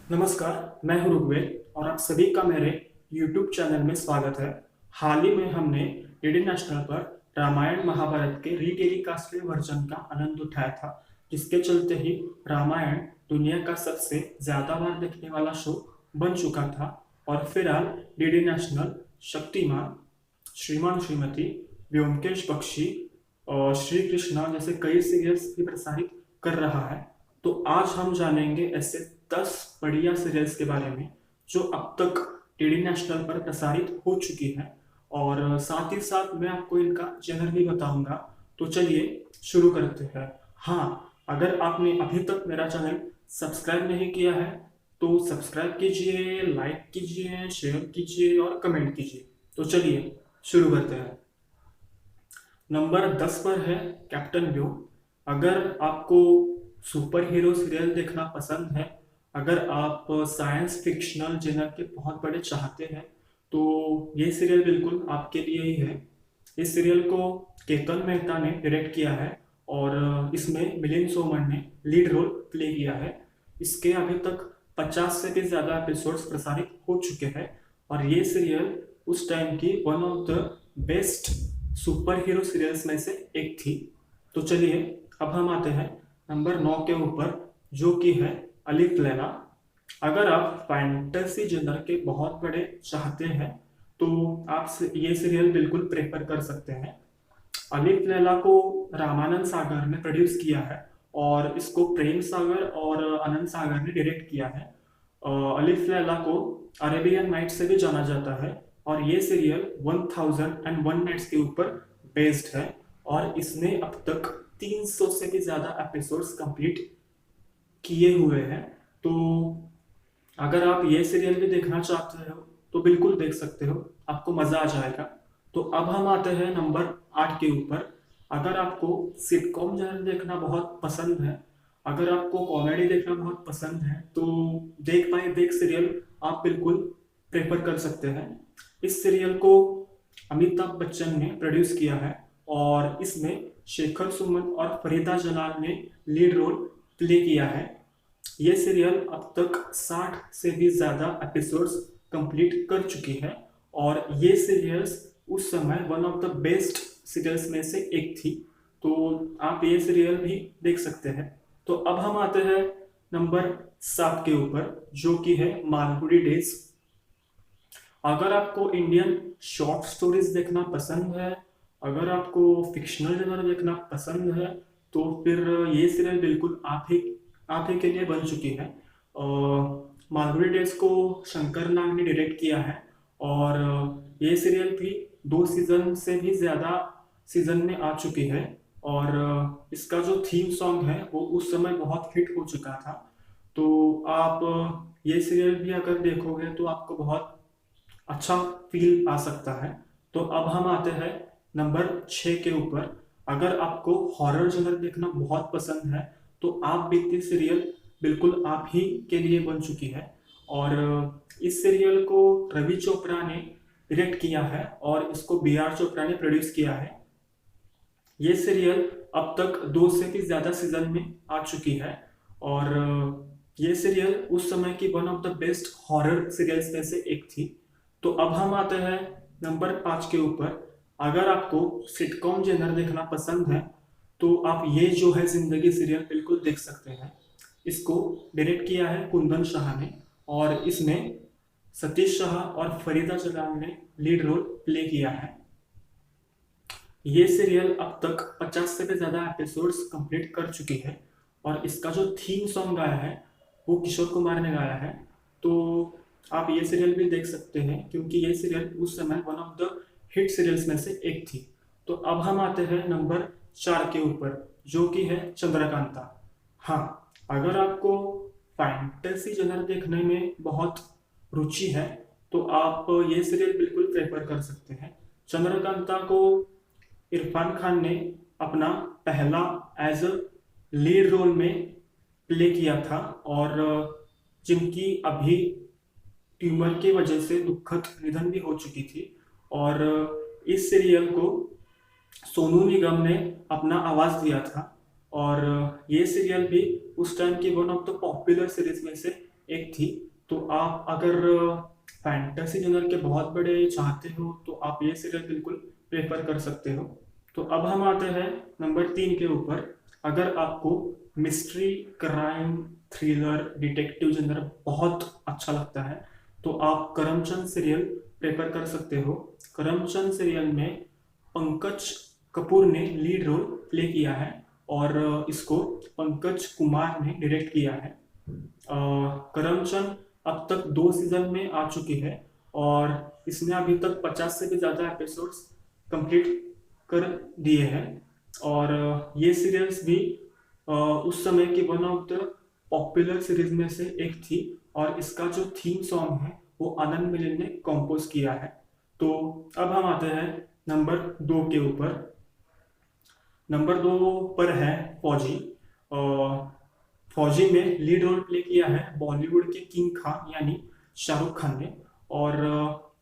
नमस्कार, मैं हूँ ऋग्वेद और आप सभी का मेरे YouTube चैनल में स्वागत है। हाल ही में हमने डीडी नेशनल पर रामायण महाभारत के रीटेलीकास्ट वर्जन का आनंद उठाया था, जिसके चलते ही रामायण दुनिया का सबसे ज्यादा बार देखने वाला शो बन चुका था। और फिलहाल डीडी नेशनल शक्तिमान, श्रीमान श्रीमती, व्योमकेश बख्शी और श्री कृष्णा जैसे कई सीरियल्स भी प्रसारित कर रहा है। तो आज हम जानेंगे ऐसे 10 बढ़िया सीरियल्स के बारे में जो अब तक डीडी नेशनल पर प्रसारित हो चुकी है, और साथ ही साथ मैं आपको इनका जेनर भी बताऊंगा। तो चलिए शुरू करते हैं। हाँ, अगर आपने अभी तक मेरा चैनल सब्सक्राइब नहीं किया है तो सब्सक्राइब कीजिए, लाइक कीजिए, शेयर कीजिए और कमेंट कीजिए। तो चलिए शुरू करते हैं। नंबर 10 पर है कैप्टन व्यू। अगर आपको सुपर हीरो सीरियल देखना पसंद है, अगर आप साइंस फिक्शनल जेनर के बहुत बड़े चाहते हैं, तो ये सीरियल बिल्कुल आपके लिए ही है। इस सीरियल को केतन मेहता ने डायरेक्ट किया है और इसमें मिलिंद सोमन ने लीड रोल प्ले किया है। इसके अभी तक 50 से भी ज़्यादा एपिसोड्स प्रसारित हो चुके हैं और ये सीरियल उस टाइम की one of the best super hero serials में से एक थी। तो चलिए अब हम आते हैं नंबर 9 के ऊपर, जो कि है अलिफ लैला। अगर आप फैंटेसी जनर के बहुत बड़े चाहते हैं तो आप ये सीरियल बिल्कुल प्रेफर कर सकते हैं। अलिफ लैला को रामानंद सागर ने प्रोड्यूस किया है और इसको प्रेम सागर और आनंद सागर ने डायरेक्ट किया है। अलिफ लैला को अरेबियन नाइट से भी जाना जाता है और ये सीरियल 1001 नाइट्स के ऊपर बेस्ड है और इसने अब तक 300 से भी ज़्यादा एपिसोड्स कंप्लीट किए हुए हैं। तो अगर आप ये सीरियल भी देखना चाहते हो तो बिल्कुल देख सकते हो, आपको मज़ा आ जाएगा। तो अब हम आते हैं नंबर 8 के ऊपर। अगर आपको सिटकॉम जनर देखना बहुत पसंद है, अगर आपको कॉमेडी देखना बहुत पसंद है, तो देख पाए देख सीरियल आप बिल्कुल प्रेफर कर सकते हैं। इस सीरियल को अमिताभ बच्चन ने प्रोड्यूस किया है और इसमें शेखर सुमन और फरीदा जलाल ने लीड रोल प्ले किया है। ये सीरियल अब तक 60 से भी ज़्यादा एपिसोड्स कंप्लीट कर चुकी है और ये सीरियल्स उस समय one of the best serials में से एक थी। तो आप ये सीरियल भी देख सकते हैं। तो अब हम आते हैं नंबर 7 के ऊपर, जो कि है मालगुडी डेज। अगर आपको इंडियन शॉर्ट स्टोरीज देखना पसंद है, अगर आपको फिक्शनल जनर देखना पसंद है, तो फिर ये सीरियल बिल्कुल आप ही के लिए बन चुकी है। मालगुडी डेज को शंकर नाग ने डायरेक्ट किया है और ये सीरियल भी 2 सीजन से भी ज़्यादा सीजन में आ चुकी है और इसका जो थीम सॉन्ग है वो उस समय बहुत हिट हो चुका था। तो आप ये सीरियल भी अगर देखोगे तो आपको बहुत अच्छा फील आ सकता है। तो अब हम आते हैं नंबर 6 के ऊपर। अगर आपको हॉरर जनर देखना बहुत पसंद है तो आप बीती सीरियल बिल्कुल आप ही के लिए बन चुकी है और इस सीरियल को रवि चोपड़ा ने डायरेक्ट किया है और इसको बी आर चोपड़ा ने प्रोड्यूस किया है। ये सीरियल अब तक 2 से भी ज़्यादा सीजन में आ चुकी है और ये सीरियल उस समय की one of the best horror serials में से एक थी। तो अब हम आते हैं नंबर 5 के ऊपर। अगर आपको सिटकॉम जेनर देखना पसंद है तो आप ये जो है जिंदगी सीरियल बिल्कुल देख सकते हैं। इसको डायरेक्ट किया है कुंदन शाह ने और इसमें सतीश शाह और फरीदा जलाल ने लीड रोल प्ले किया है। ये सीरियल अब तक 50 से भी ज़्यादा एपिसोड्स कंप्लीट कर चुकी है और इसका जो थीम सॉन्ग गाया है वो किशोर कुमार ने गाया है। तो आप ये सीरियल भी देख सकते हैं क्योंकि ये सीरियल उस समय one of the hit serials में से एक थी। तो अब हम आते हैं नंबर 4 के ऊपर, जो कि है चंद्रकांता। हाँ, अगर आपको फैंटेसी जनर देखने में बहुत रुचि है तो आप ये सीरियल बिल्कुल प्रेफर कर सकते हैं। चंद्रकांता को इरफान खान ने अपना पहला एज अ लीड रोल में प्ले किया था और जिनकी अभी ट्यूमर की वजह से दुखद निधन भी हो चुकी थी। और इस सीरियल को सोनू निगम ने अपना आवाज़ दिया था और ये सीरियल भी उस टाइम की one of the popular series में से एक थी। तो आप अगर फैंटेसी जनर के बहुत बड़े चाहते हो तो आप ये सीरियल बिल्कुल प्रेफर कर सकते हो। तो अब हम आते हैं नंबर 3 के ऊपर। अगर आपको मिस्ट्री, क्राइम, थ्रिलर, डिटेक्टिव जनर बहुत अच्छा लगता है तो आप करमचंद सीरियल प्रेफर कर सकते हो। करमचंद सीरियल में पंकज कपूर ने लीड रोल प्ले किया है और इसको पंकज कुमार ने डायरेक्ट किया है। करमचंद अब तक 2 सीजन में आ चुकी है और इसने अभी तक 50 से भी ज़्यादा एपिसोड्स कंप्लीट कर दिए हैं। और ये सीरियल्स भी उस समय की one of the popular series में से एक थी और इसका जो थीम सॉन्ग है वो आनंद मिलिंद ने कंपोज किया है। तो अब हम आते हैं नंबर 2 के ऊपर। नंबर 2 पर है फौजी। फौजी में लीड रोल प्ले किया है बॉलीवुड के किंग खान यानी शाहरुख खान ने और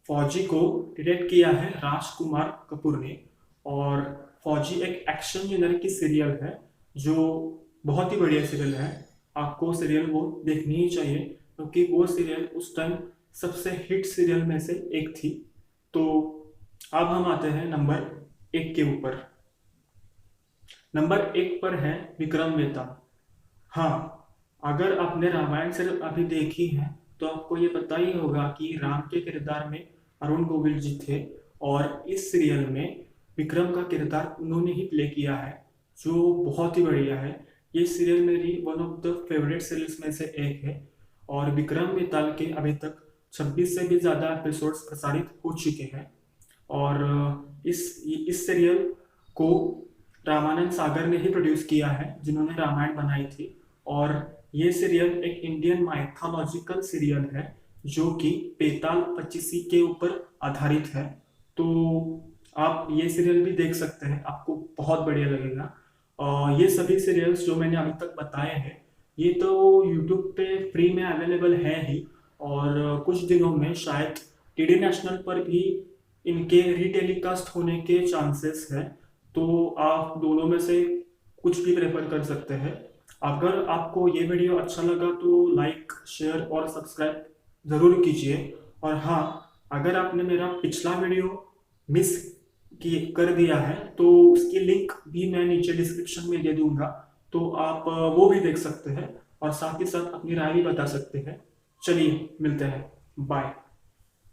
फौजी को डायरेक्ट किया है राजकुमार कपूर ने। और फौजी एक एक्शन जनर की सीरियल है जो बहुत ही बढ़िया सीरियल है। आपको सीरियल वो देखनी ही चाहिए क्योंकि वो सीरियल उस टाइम सबसे हिट सीरियल में से एक थी। तो अब हम आते हैं नंबर 1 के ऊपर। नंबर 1 पर है विक्रम वेताल। हाँ, अगर आपने रामायण सिर्फ अभी देखी है तो आपको ये पता ही होगा कि राम के किरदार में अरुण गोविल जी थे और इस सीरियल में विक्रम का किरदार उन्होंने ही प्ले किया है जो बहुत ही बढ़िया है। ये सीरियल मेरी one of the favourite serials में से एक है और विक्रम वेताल के अभी तक 26 से भी ज़्यादा एपिसोड्स प्रसारित हो चुके हैं। और इस सीरियल को रामानंद सागर ने ही प्रोड्यूस किया है जिन्होंने रामायण बनाई थी। और ये सीरियल एक इंडियन माइथोलॉजिकल सीरियल है जो कि पेताल पचीसी के ऊपर आधारित है। तो आप ये सीरियल भी देख सकते हैं, आपको बहुत बढ़िया लगेगा। और ये सभी सीरियल्स जो मैंने अभी तक बताए हैं ये तो यूट्यूब पे फ्री में अवेलेबल है ही और कुछ दिनों में शायद डीडी नेशनल पर भी इनके रीटेलीकास्ट होने के चांसेस हैं। तो आप दोनों में से कुछ भी प्रेफर कर सकते हैं। अगर आपको ये वीडियो अच्छा लगा तो लाइक, शेयर और सब्सक्राइब ज़रूर कीजिए। और हाँ, अगर आपने मेरा पिछला वीडियो मिस कर दिया है तो उसकी लिंक भी मैं नीचे डिस्क्रिप्शन में दे दूंगा, तो आप वो भी देख सकते हैं और साथ ही साथ अपनी राय भी बता सकते हैं। चलिए मिलते हैं, बाय।